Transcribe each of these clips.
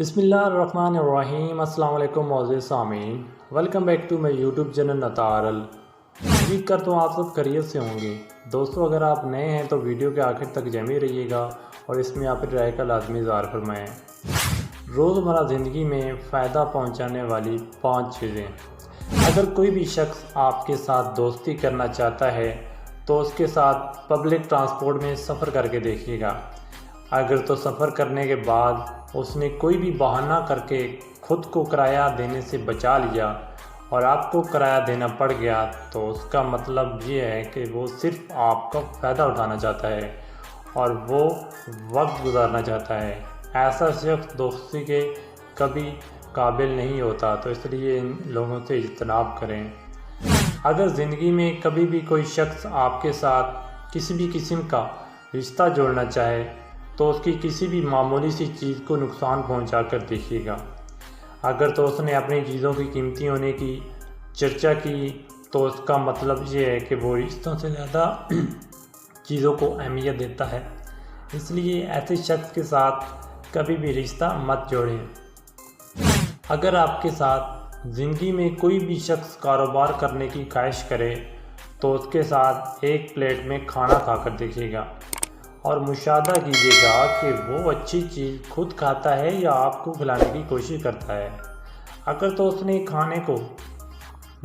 بسم اللہ الرحمن الرحیم۔ السلام علیکم معزز سامعین، welcome back to my YouTube channel نتارل۔ امید کرتا ہوں آپ سب خیریت سے ہوں گے۔ دوستو، اگر آپ نئے ہیں تو ویڈیو کے آخر تک جمع رہیے گا اور اس میں آپ رائے کا لازمی اظہار فرمائیں۔ روزمرہ زندگی میں فائدہ پہنچانے والی 5 چیزیں۔ اگر کوئی بھی شخص آپ کے ساتھ دوستی کرنا چاہتا ہے تو اس کے ساتھ پبلک ٹرانسپورٹ میں سفر کر کے دیکھیے گا۔ اگر تو سفر کرنے کے بعد اس نے کوئی بھی بہانہ کر کے خود کو کرایہ دینے سے بچا لیا اور آپ کو کرایہ دینا پڑ گیا تو اس کا مطلب یہ ہے کہ وہ صرف آپ کا فائدہ اٹھانا چاہتا ہے اور وہ وقت گزارنا چاہتا ہے۔ ایسا شخص دوستی کے کبھی قابل نہیں ہوتا، تو اس لیے ان لوگوں سے اجتناب کریں۔ اگر زندگی میں کبھی بھی کوئی شخص آپ کے ساتھ کسی بھی قسم کا رشتہ جوڑنا چاہے تو اس کی کسی بھی معمولی سی چیز کو نقصان پہنچا کر دیکھیے گا۔ اگر تو اس نے اپنی چیزوں کی قیمتی ہونے کی چرچا کی تو اس کا مطلب یہ ہے کہ وہ رشتوں سے زیادہ چیزوں کو اہمیت دیتا ہے۔ اس لیے ایسے شخص کے ساتھ کبھی بھی رشتہ مت جوڑیں۔ اگر آپ کے ساتھ زندگی میں کوئی بھی شخص کاروبار کرنے کی خواہش کرے تو اس کے ساتھ ایک پلیٹ میں کھانا کھا کر دیکھیے گا اور مشاہدہ کیجیے گا کہ وہ اچھی چیز خود کھاتا ہے یا آپ کو کھلانے کی کوشش کرتا ہے۔ اگر تو اس نے کھانے کو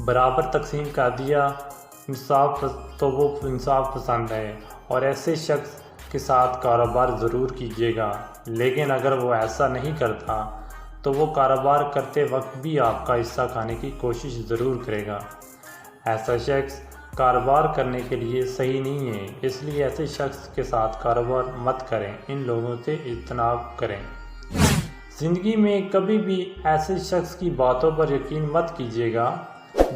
برابر تقسیم کر دیا تو وہ انصاف پسند ہے اور ایسے شخص کے ساتھ کاروبار ضرور کیجیے گا۔ لیکن اگر وہ ایسا نہیں کرتا تو وہ کاروبار کرتے وقت بھی آپ کا حصہ کھانے کی کوشش ضرور کرے گا۔ ایسا شخص کاروبار کرنے کے لیے صحیح نہیں ہے، اس لیے ایسے شخص کے ساتھ کاروبار مت کریں، ان لوگوں سے اجتناب کریں۔ زندگی میں کبھی بھی ایسے شخص کی باتوں پر یقین مت کیجیے گا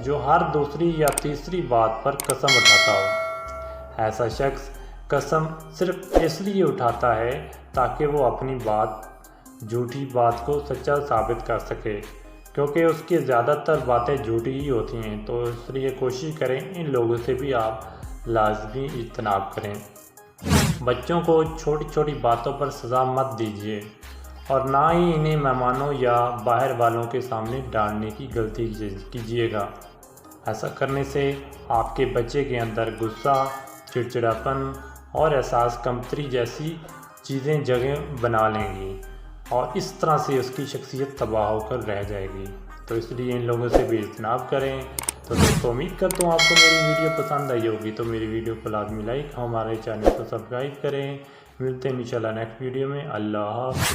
جو ہر دوسری یا تیسری بات پر قسم اٹھاتا ہو۔ ایسا شخص قسم صرف اس لیے اٹھاتا ہے تاکہ وہ اپنی جھوٹی بات کو سچا ثابت کر سکے، کیونکہ اس کی زیادہ تر باتیں جھوٹی ہی ہوتی ہیں، تو اس لیے کوشش کریں ان لوگوں سے بھی آپ لازمی اجتناب کریں۔ بچوں کو چھوٹی چھوٹی باتوں پر سزا مت دیجیے اور نہ ہی انہیں مہمانوں یا باہر والوں کے سامنے ڈانٹنے کی غلطی کیجیے گا۔ ایسا کرنے سے آپ کے بچے کے اندر غصہ، چڑچڑاپن اور احساس کمتری جیسی چیزیں جگہ بنا لیں گی اور اس طرح سے اس کی شخصیت تباہ ہو کر رہ جائے گی، تو اس لیے ان لوگوں سے بھی اجتناب کریں۔ تو دوستو، امید کرتا ہوں آپ کو میری ویڈیو پسند آئی ہوگی، تو میری ویڈیو کو لازمی لائک، ہمارے چینل کو سبسکرائب کریں۔ ملتے ہیں انشاءاللہ نیکسٹ ویڈیو میں۔ اللہ حافظ۔